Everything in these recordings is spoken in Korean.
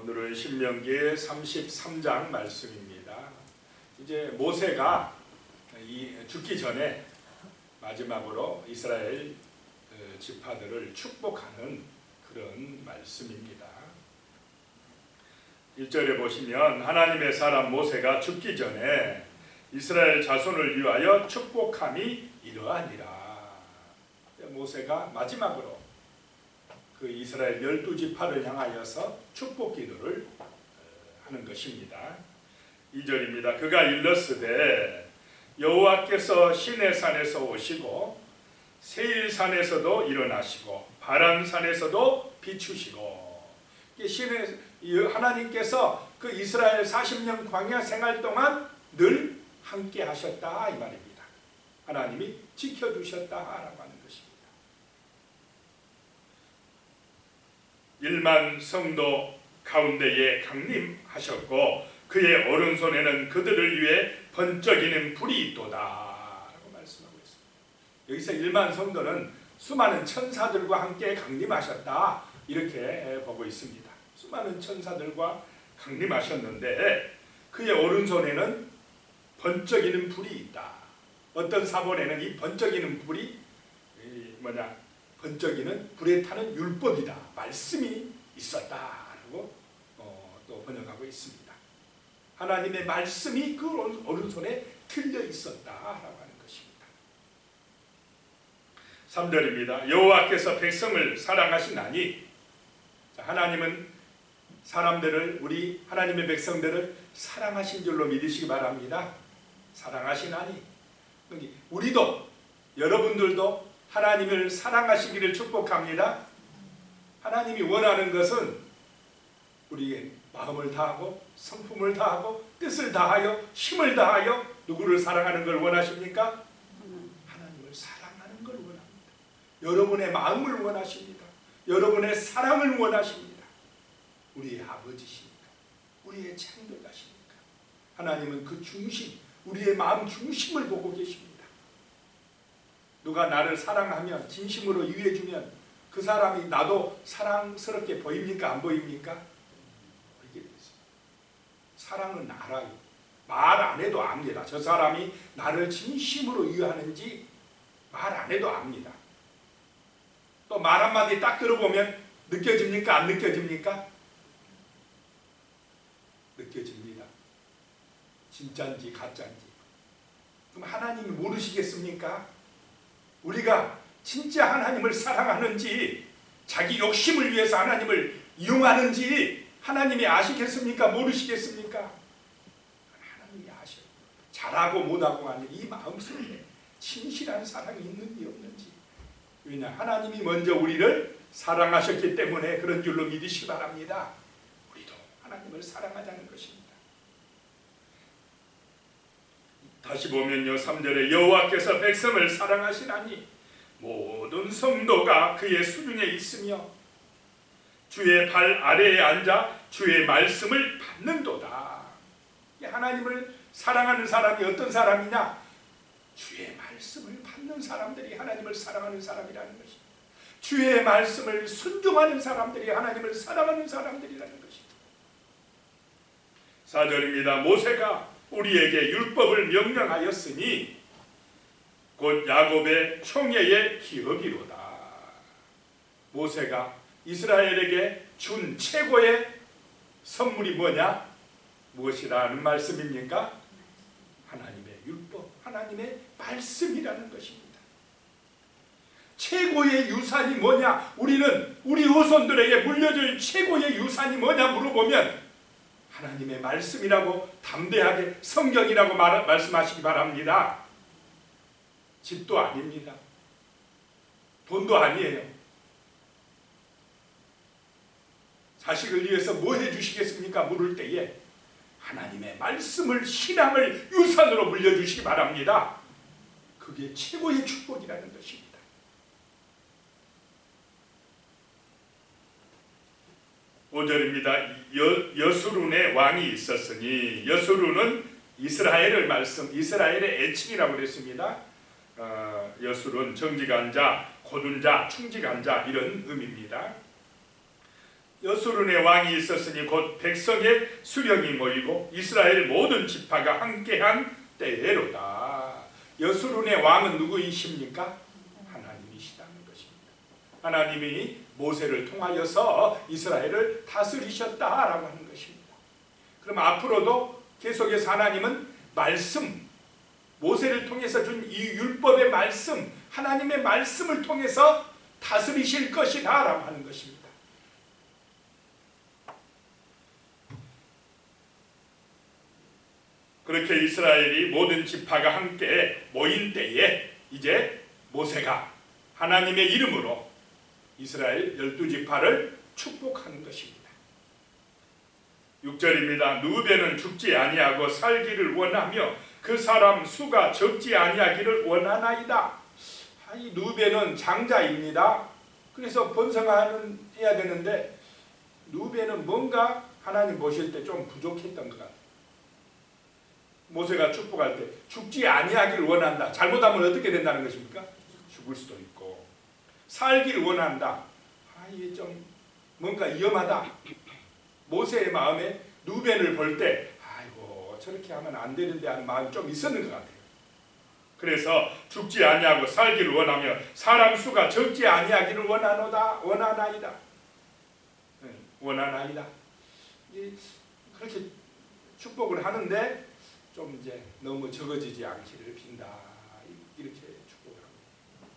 오늘은 신명기 33장 말씀입니다. 이제 모세가 죽기 전에 마지막으로 이스라엘 지파들을 축복하는 그런 말씀입니다. 1절에 보시면 하나님의 사람 모세가 죽기 전에 이스라엘 자손을 위하여 축복함이 이러하니라. 모세가 마지막으로 그 이스라엘 12지파를 향하여서 축복 기도를 하는 것입니다. 2절입니다. 그가 일렀으되 여호와께서 시내산에서 오시고 세일산에서도 일어나시고 바람산에서도 비추시고, 하나님께서 그 이스라엘 40년 광야 생활 동안 늘 함께 하셨다 이 말입니다. 하나님이 지켜주셨다라고 하는 것입니다. 1만 성도 가운데에 강림하셨고 그의 오른손에는 그들을 위해 번쩍이는 불이 있도다 라고 말씀하고 있습니다. 여기서 1만 성도는 수많은 천사들과 함께 강림하셨다 이렇게 보고 있습니다. 수많은 천사들과 강림하셨는데 그의 오른손에는 번쩍이는 불이 있다. 어떤 사본에는 이 번쩍이는 불이 번쩍이는 불에 타는 율법이다, 말씀이 있었다라고 또 번역하고 있습니다. 하나님의 말씀이 그 오른손에 들려 있었다라고 하는 것입니다. 3절입니다. 여호와께서 백성을 사랑하시나니, 하나님은 사람들을, 우리 하나님의 백성들을 사랑하신 줄로 믿으시기 바랍니다. 사랑하시나니, 우리도, 여러분들도 하나님을 사랑하시기를 축복합니다. 하나님이 원하는 것은 우리의 마음을 다하고 성품을 다하고 뜻을 다하여 힘을 다하여 누구를 사랑하는 걸 원하십니까? 하나님을 사랑하는 걸 원합니다. 여러분의 마음을 원하십니다. 여러분의 사랑을 원하십니다. 우리의 아버지시니까, 우리의 창조자시니까 하나님은 그 중심, 우리의 마음 중심을 보고 계십니다. 누가 나를 사랑하면, 진심으로 위해주면 그 사람이 나도 사랑스럽게 보입니까? 안 보입니까? 보이게 되죠. 사랑은 알아요. 말 안 해도 압니다. 저 사람이 나를 진심으로 위하는지 말 안 해도 압니다. 또 말 한마디 딱 들어보면 느껴집니까? 안 느껴집니까? 느껴집니다. 진짜인지 가짜인지. 그럼 하나님이 모르시겠습니까? 우리가 진짜 하나님을 사랑하는지, 자기 욕심을 위해서 하나님을 이용하는지 하나님이 아시겠습니까? 모르시겠습니까? 하나님이 아셔요. 잘하고 못하고가 아니라 이 마음속에 진실한 사랑이 있는지 없는지. 왜냐? 하나님이 먼저 우리를 사랑하셨기 때문에 그런 줄로 믿으시기 바랍니다. 우리도 하나님을 사랑하자는 것입니다. 다시 보면요, 3절에 여호와께서 백성을 사랑하시나니 모든 성도가 그의 수중에 있으며 주의 발 아래에 앉아 주의 말씀을 받는도다. 하나님을 사랑하는 사람이 어떤 사람이냐? 주의 말씀을 받는 사람들이 하나님을 사랑하는 사람이라는 것입니다. 주의 말씀을 순종하는 사람들이 하나님을 사랑하는 사람들이라는 것입니다. 4절입니다. 모세가 우리에게 율법을 명령하였으니 곧 야곱의 총회의 기업이로다. 모세가 이스라엘에게 준 최고의 선물이 뭐냐? 무엇이라는 말씀입니까? 하나님의 율법, 하나님의 말씀이라는 것입니다. 최고의 유산이 뭐냐? 우리는 우리 후손들에게 물려줄 최고의 유산이 뭐냐 물어보면 하나님의 말씀이라고 담대하게 성경이라고 말씀하시기 바랍니다. 집도 아닙니다. 돈도 아니에요. 자식을 위해서 뭐 해주시겠습니까? 물을 때에 하나님의 말씀을, 신앙을 유산으로 물려주시기 바랍니다. 그게 최고의 축복이라는 것입니다. 오절입니다. 여수룬의 왕이 있었으니, 여수룬은 이스라엘의 애칭이라고 그랬습니다. 여술은 정직한 자, 고둔 자, 충직한 자 이런 의미입니다. 여수론의 왕이 있었으니 곧 백성의 수령이 모이고 이스라엘 모든 지파가 함께한 때에로다. 여수론의 왕은 누구이십니까? 하나님이시다는 것입니다. 하나님이 모세를 통하여서 이스라엘을 다스리셨다라고 하는 것입니다. 그럼 앞으로도 계속해서 하나님은 말씀, 모세를 통해서 준 이 율법의 말씀, 하나님의 말씀을 통해서 다스리실 것이다 라고 하는 것입니다. 그렇게 이스라엘이 모든 지파가 함께 모인 때에 이제 모세가 하나님의 이름으로 이스라엘 12지파를 축복하는 것입니다. 6절입니다. 누베는 죽지 아니하고 살기를 원하며 그 사람 수가 적지 아니하기를 원하나이다. 이 누베는 장자입니다. 그래서 번성해야 되는데 누베는 뭔가 하나님 보실 때 좀 부족했던 것 같아요. 모세가 축복할 때 죽지 아니하기를 원한다. 잘못하면 어떻게 된다는 것입니까? 죽을 수도 있고. 살기를 원한다. 이게 좀 뭔가 위험하다. 모세의 마음에 누벤을 볼 때 아이고 저렇게 하면 안 되는데 하는 마음이 좀 있었는 것 같아요. 그래서 죽지 아니하고 살기를 원하며 사람 수가 적지 아니하기를 원하나이다. 원하나이다. 그렇게 축복을 하는데 좀 이제 너무 적어지지 않기를 빈다. 이렇게 축복을 합니다.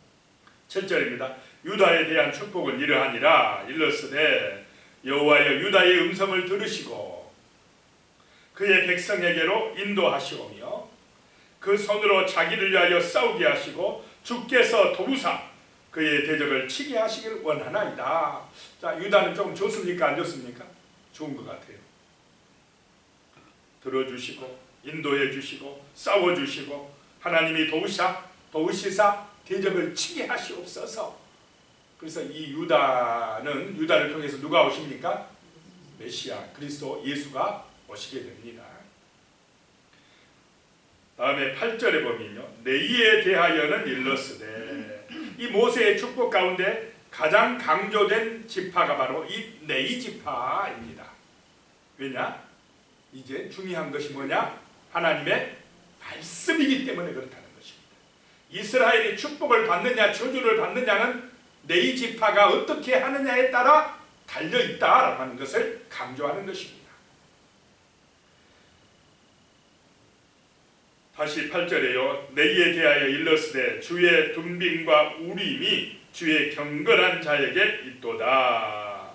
7절입니다. 유다에 대한 축복은 이러하니라. 일러스되 여호와여 유다의 음성을 들으시고 그의 백성에게로 인도하시오며 그 손으로 자기를 위하여 싸우게 하시고 주께서 도우사 그의 대적을 치게 하시길 원하나이다. 자, 유다는 좀 좋습니까? 안 좋습니까? 좋은 것 같아요. 들어주시고 인도해 주시고 싸워 주시고 하나님이 도우시사 대적을 치게 하시옵소서. 그래서 이 유다를 통해서 누가 오십니까? 메시아 그리스도 예수가 오시게 됩니다. 다음에 8절에 보면요. 네이에 대하여는 일러스되 이 모세의 축복 가운데 가장 강조된 지파가 바로 이 네이 지파입니다. 왜냐? 이제 중요한 것이 뭐냐? 하나님의 말씀이기 때문에 그렇다는 것입니다. 이스라엘이 축복을 받느냐 저주를 받느냐는 네이 지파가 어떻게 하느냐에 따라 달려있다라고 하는 것을 강조하는 것입니다. 다시 8절에요. 네이에 대하여 일러스되 주의 둠빔과 우림이 주의 경건한 자에게 있도다.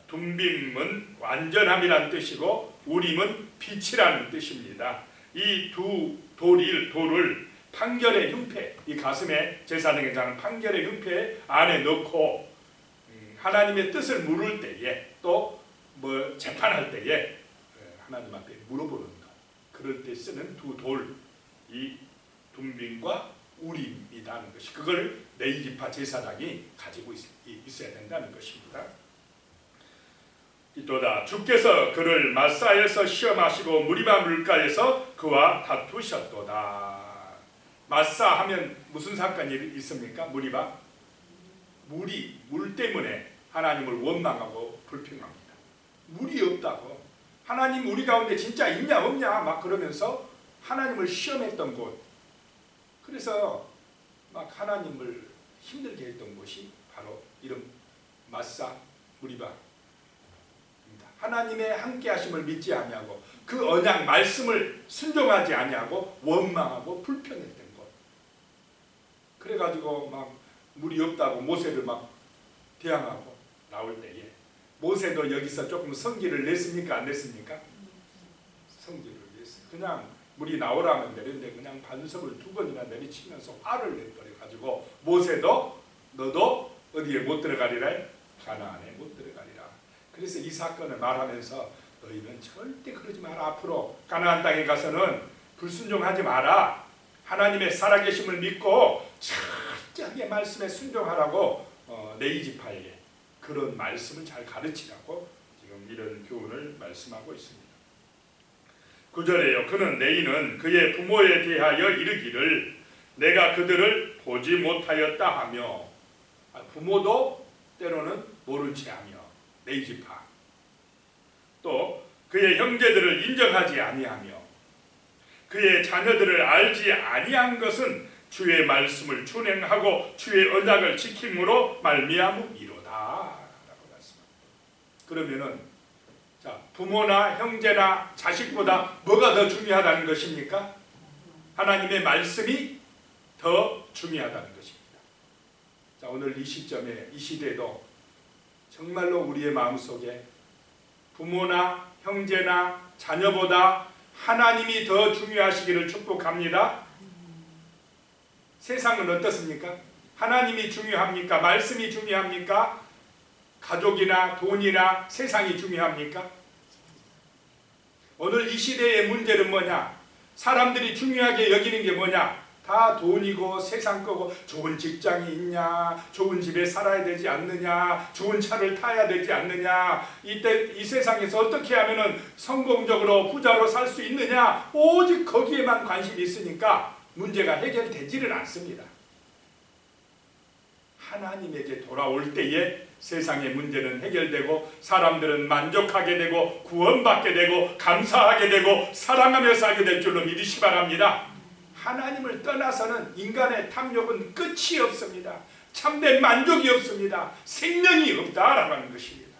둠빔은 완전함이라는 뜻이고 우림은 빛이라는 뜻입니다. 이 두 돌을 판결의 흉패, 이 가슴에 제사장이 자는 판결의 흉패 안에 넣고 하나님의 뜻을 물을 때에 또 뭐 재판할 때에 하나님 앞에 물어보는 것, 그럴 때 쓰는 두 돌, 이 둠빔과 우림이라는 것이 그걸 네이 지파 제사장이 가지고 있어야 된다는 것입니다. 이또다 주께서 그를 마사에서 시험하시고 무리바 물가에서 그와 다투셨도다. 마사 하면 무슨 사건이 있습니까? 무리바? 물 때문에 하나님을 원망하고 불평합니다. 물이 없다고. 하나님 우리 가운데 진짜 있냐 없냐 막 그러면서 하나님을 시험했던 곳. 그래서 막 하나님을 힘들게 했던 곳이 바로 이런 마사, 무리바. 하나님의 함께하심을 믿지 아니하고 그 언약 말씀을 순종하지 아니하고 원망하고 불평했던 것. 그래가지고 막 물이 없다고 모세를 막 대항하고 나올 때에 모세도 여기서 조금 성기를 냈습니까? 안 냈습니까? 성기를 냈어요. 그냥 물이 나오라면 내렸는데 그냥 반석을 2번이나 내리치면서 화를 내버려가지고 모세도 너도 어디에 못 들어가리라? 가나안에 못 들어가리라. 그래서 이 사건을 말하면서 너희는 절대 그러지 마라. 앞으로 가나안 땅에 가서는 불순종하지 마라. 하나님의 살아계심을 믿고 철저하게 말씀에 순종하라고 네이 지파에게 그런 말씀을 잘 가르치라고 지금 이런 교훈을 말씀하고 있습니다. 9절에요. 그는 네이는 그의 부모에 대하여 이르기를 내가 그들을 보지 못하였다 하며 부모도 때로는 모른 채 하며 네 지파. 또 그의 형제들을 인정하지 아니하며 그의 자녀들을 알지 아니한 것은 주의 말씀을 준행하고 주의 언약을 지킴으로 말미암음이로다 라고 말씀합니다. 그러면은 자, 부모나 형제나 자식보다 뭐가 더 중요하다는 것입니까? 하나님의 말씀이 더 중요하다는 것입니다. 자, 오늘 이 시점에 이 시대도 정말로 우리의 마음속에 부모나 형제나 자녀보다 하나님이 더 중요하시기를 축복합니다. 세상은 어떻습니까? 하나님이 중요합니까? 말씀이 중요합니까? 가족이나 돈이나 세상이 중요합니까? 오늘 이 시대의 문제는 뭐냐? 사람들이 중요하게 여기는 게 뭐냐? 다 돈이고 세상 거고 좋은 직장이 있냐, 좋은 집에 살아야 되지 않느냐, 좋은 차를 타야 되지 않느냐, 이 세상에서 어떻게 하면은 성공적으로 부자로 살 수 있느냐, 오직 거기에만 관심이 있으니까 문제가 해결되지를 않습니다. 하나님에게 돌아올 때에 세상의 문제는 해결되고 사람들은 만족하게 되고 구원받게 되고 감사하게 되고 사랑하며 살게 될 줄로 믿으시기 바랍니다. 하나님을 떠나서는 인간의 탐욕은 끝이 없습니다. 참된 만족이 없습니다. 생명이 없다라고 하는 것입니다.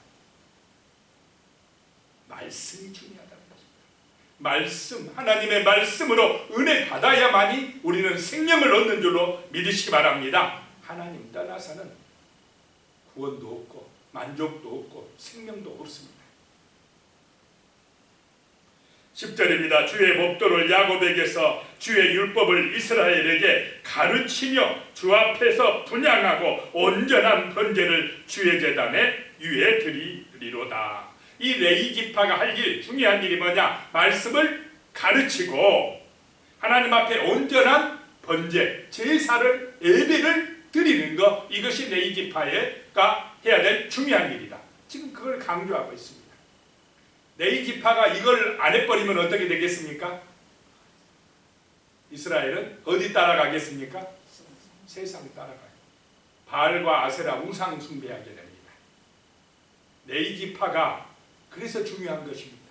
말씀이 중요하다는 것입니다. 말씀, 하나님의 말씀으로 은혜 받아야만이 우리는 생명을 얻는 줄로 믿으시기 바랍니다. 하나님 떠나서는 구원도 없고 만족도 없고 생명도 없습니다. 10절입니다. 주의 법도를 야곱에게서 주의 율법을 이스라엘에게 가르치며 주 앞에서 분향하고 온전한 번제를 주의 제단에 위에 드리리로다. 이 레위 지파가 할 일, 중요한 일이 뭐냐? 말씀을 가르치고 하나님 앞에 온전한 번제, 제사를, 예배를 드리는 것, 이것이 레위 지파가 해야 될 중요한 일이다. 지금 그걸 강조하고 있습니다. 레위 지파가 이걸 안 해버리면 어떻게 되겠습니까? 이스라엘은 어디 따라가겠습니까? 세상 따라가요. 바알과 아세라 우상 숭배하게 됩니다. 레위 지파가 그래서 중요한 것입니다.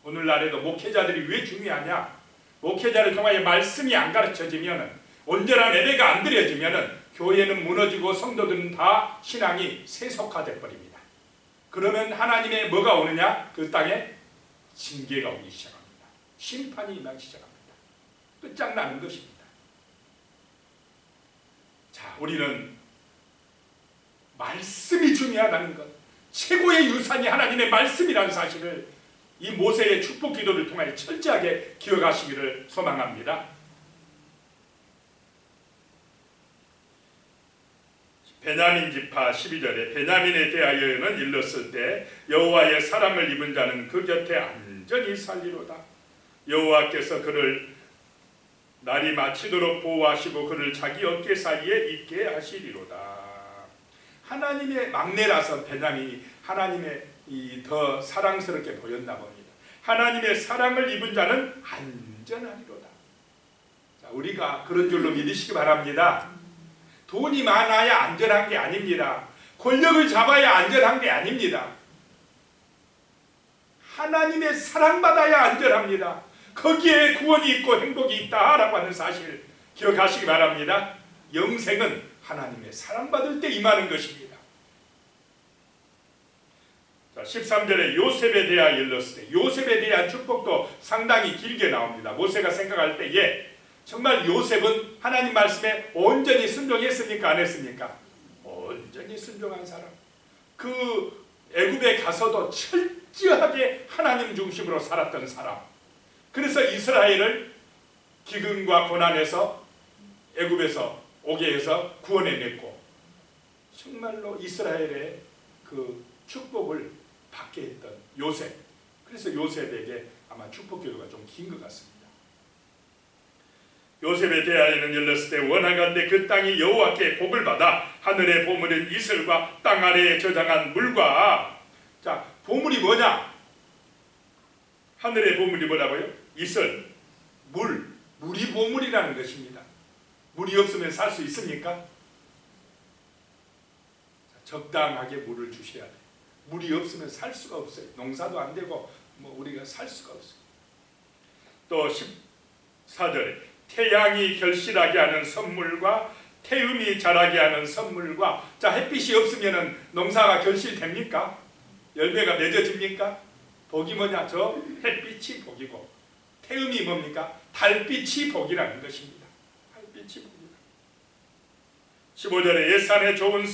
오늘날에도 목회자들이 왜 중요하냐? 목회자를 통하여 말씀이 안 가르쳐지면, 온전한 예배가 안 드려지면 교회는 무너지고 성도들은 다 신앙이 세속화돼 버립니다. 그러면 하나님의 뭐가 오느냐? 그 땅에 징계가 오기 시작합니다. 심판이 임하기 시작합니다. 끝장나는 것입니다. 자, 우리는 말씀이 중요하다는 것, 최고의 유산이 하나님의 말씀이라는 사실을 이 모세의 축복 기도를 통하여 철저하게 기억하시기를 소망합니다. 베냐민 지파 12절에 베냐민에 대하여는 일렀을 때 여호와의 사랑을 입은 자는 그 곁에 안전히 살리로다. 여호와께서 그를 날이 마치도록 보호하시고 그를 자기 어깨 사이에 있게 하시리로다. 하나님의 막내라서 베냐민이 하나님의 더 사랑스럽게 보였나 봅니다. 하나님의 사랑을 입은 자는 안전하리로다. 자, 우리가 그런 줄로 믿으시기 바랍니다. 돈이 많아야 안전한 게 아닙니다. 권력을 잡아야 안전한 게 아닙니다. 하나님의 사랑받아야 안전합니다. 거기에 구원이 있고 행복이 있다라고 하는 사실 기억하시기 바랍니다. 영생은 하나님의 사랑받을 때 임하는 것입니다. 자, 13절에 요셉에 대하여 일렀을 때 요셉에 대한 축복도 상당히 길게 나옵니다. 모세가 생각할 때에 정말 요셉은 하나님 말씀에 온전히 순종했습니까? 안 했습니까? 온전히 순종한 사람. 그 애굽에 가서도 철저하게 하나님 중심으로 살았던 사람. 그래서 이스라엘을 기근과 고난에서 애굽에서 오게 해서 구원해냈고 정말로 이스라엘의 그 축복을 받게 했던 요셉. 그래서 요셉에게 아마 축복 기도가 좀 긴 것 같습니다. 요셉에 대하여는 일렀을 때 원하건대 그 땅이 여호와께 복을 받아 하늘의 보물인 이슬과 땅 아래에 저장한 물과, 자, 보물이 뭐냐? 하늘의 보물이 뭐라고요? 이슬, 물이 보물이라는 것입니다. 물이 없으면 살 수 있습니까? 자, 적당하게 물을 주셔야 돼요. 물이 없으면 살 수가 없어요. 농사도 안 되고 뭐 우리가 살 수가 없어요. 또 14절에 태양이 결실하게 하는 선물과 태음이 자라게 하는 선물과, 자, 햇빛이 없으면 농사가 결실됩니까? 열매가 맺어집니까? 복이 뭐냐? 저 햇빛이 복이고, 태음이 뭡니까? 달빛이 복이라는 것입니다. 달빛이 복이다. 15절에 옛산의 좋은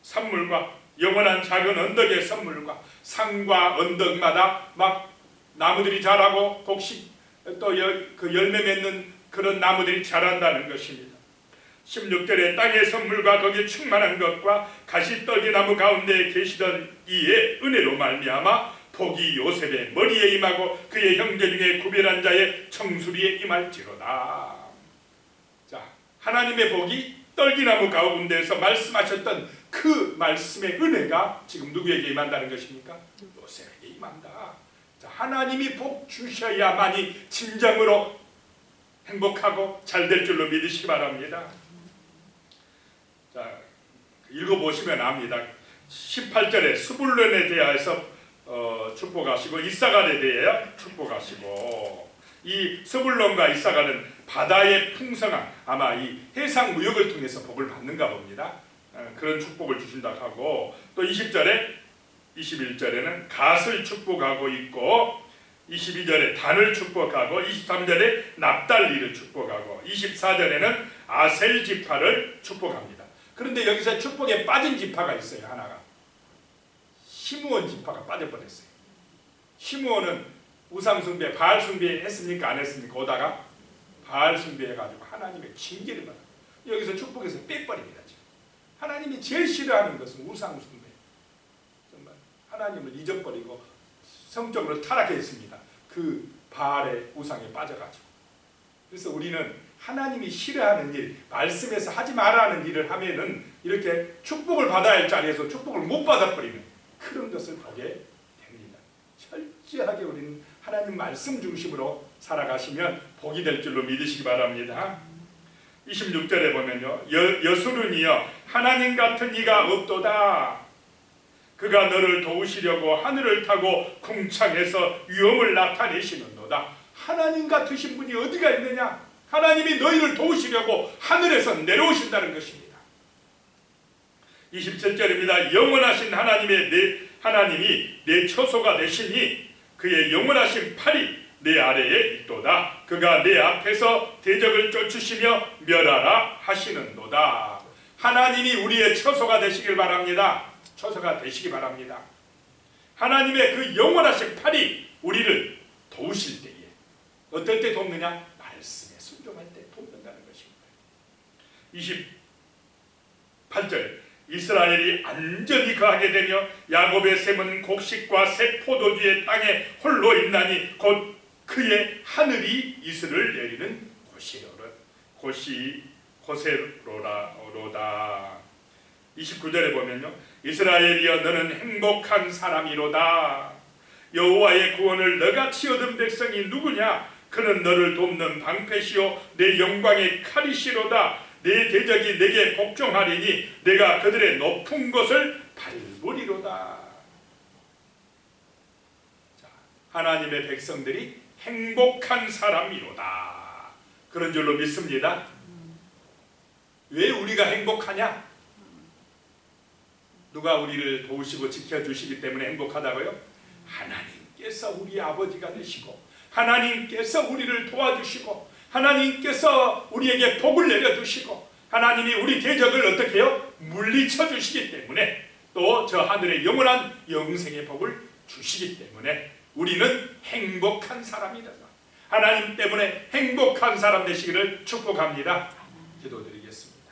산물과 영원한 작은 언덕의 선물과, 산과 언덕마다 막 나무들이 자라고 곡식 또 그 열매 맺는 그런 나무들이 자란다는 것입니다. 16절에 땅의 선물과 거기에 충만한 것과 가시떨기나무 가운데 계시던 이의 은혜로 말미암아 복이 요셉의 머리에 임하고 그의 형제 중에 구별한 자의 청수리에 임할지로다. 자, 하나님의 복이 떨기나무 가운데에서 말씀하셨던 그 말씀의 은혜가 지금 누구에게 임한다는 것입니까? 요셉에게 임한다. 자, 하나님이 복 주셔야만이 진정으로 행복하고 잘 될 줄로 믿으시기 바랍니다. 자, 읽어보시면 압니다. 18절에 스불론에 대하여서 축복하시고 이사갈에 대하여 축복하시고, 이 스불론과 이사갈은 바다의 풍성한, 아마 이 해상 무역을 통해서 복을 받는가 봅니다. 그런 축복을 주신다고 하고, 또 20절에 21절에는 갓을 축복하고 있고, 22절에 단을 축복하고, 23절에 납달리를 축복하고, 24절에는 아셀 지파를 축복합니다. 그런데 여기서 축복에 빠진 지파가 있어요. 하나가 시므온 지파가 빠져버렸어요. 시므온은 우상숭배, 바알숭배 했습니까? 안 했습니까? 오다가 바알숭배해가지고 하나님의 징계를 받아요. 여기서 축복에서 빼버립니다. 지금. 하나님이 제일 싫어하는 것은 우상숭배. 정말 하나님을 잊어버리고 성적으로 타락했습니다. 그 바알의 우상에 빠져가지고. 그래서 우리는 하나님이 싫어하는 일, 말씀에서 하지 말라는 일을 하면은 이렇게 축복을 받아야 할 자리에서 축복을 못 받아버리는 그런 것을 보게 됩니다. 철저하게 우리는 하나님 말씀 중심으로 살아가시면 복이 될 줄로 믿으시기 바랍니다. 26절에 보면요, 여수른이여 하나님 같은 이가 없도다. 그가 너를 도우시려고 하늘을 타고 궁창에서 위엄을 나타내시는도다. 하나님 같으신 분이 어디가 있느냐? 하나님이 너희를 도우시려고 하늘에서 내려오신다는 것입니다. 27절입니다. 영원하신 하나님이 내 처소가 되시니 그의 영원하신 팔이 내 아래에 있도다. 그가 내 앞에서 대적을 쫓으시며 멸하라 하시는도다. 하나님이 우리의 처소가 되시길 바랍니다. 처소가 되시기 바랍니다. 하나님의 그 영원하신 팔이 우리를 도우실 때에, 어떨 때 돕느냐? 말씀에 순종할 때 돕는다는 것입니다. 28절 이스라엘이 안전히 거하게 되며 야곱의 샘은 곡식과 새 포도주의 땅에 홀로 있나니 곧 그의 하늘이 이슬을 내리는 곳이로다. 29절에 보면요, 이스라엘이여 너는 행복한 사람이로다. 여호와의 구원을 너같이 얻은 백성이 누구냐? 그는 너를 돕는 방패시요 내 영광의 칼이시로다. 내 대적이 내게 복종하리니 내가 그들의 높은 곳을 밟으리로다. 자, 하나님의 백성들이 행복한 사람이로다. 그런 줄로 믿습니다. 왜 우리가 행복하냐? 누가 우리를 도우시고 지켜주시기 때문에 행복하다고요? 하나님께서 우리 아버지가 되시고 하나님께서 우리를 도와주시고 하나님께서 우리에게 복을 내려주시고 하나님이 우리 대적을 어떻게 해요? 물리쳐 주시기 때문에, 또 저 하늘의 영원한 영생의 복을 주시기 때문에 우리는 행복한 사람이다. 하나님 때문에 행복한 사람 되시기를 축복합니다. 기도드리겠습니다.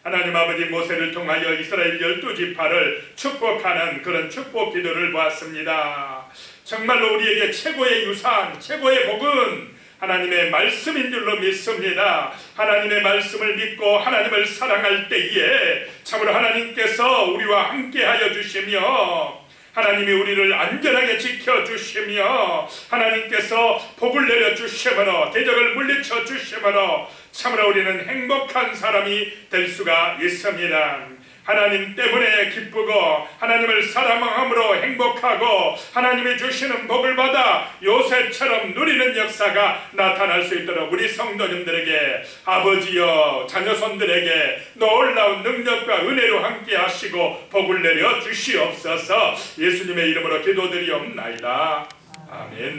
하나님 아버지, 모세를 통하여 이스라엘 12지파를 축복하는 그런 축복 기도를 보았습니다. 정말로 우리에게 최고의 유산, 최고의 복은 하나님의 말씀인 줄로 믿습니다. 하나님의 말씀을 믿고 하나님을 사랑할 때에 참으로 하나님께서 우리와 함께하여 주시며 하나님이 우리를 안전하게 지켜주시며 하나님께서 복을 내려주시므로 대적을 물리쳐 주시므로 참으로 우리는 행복한 사람이 될 수가 있습니다. 하나님 때문에 기쁘고 하나님을 사랑함으로 행복하고 하나님이 주시는 복을 받아 요셉처럼 누리는 역사가 나타날 수 있도록 우리 성도님들에게 아버지여 자녀손들에게 놀라운 능력과 은혜로 함께 하시고 복을 내려 주시옵소서. 예수님의 이름으로 기도드리옵나이다. 아멘.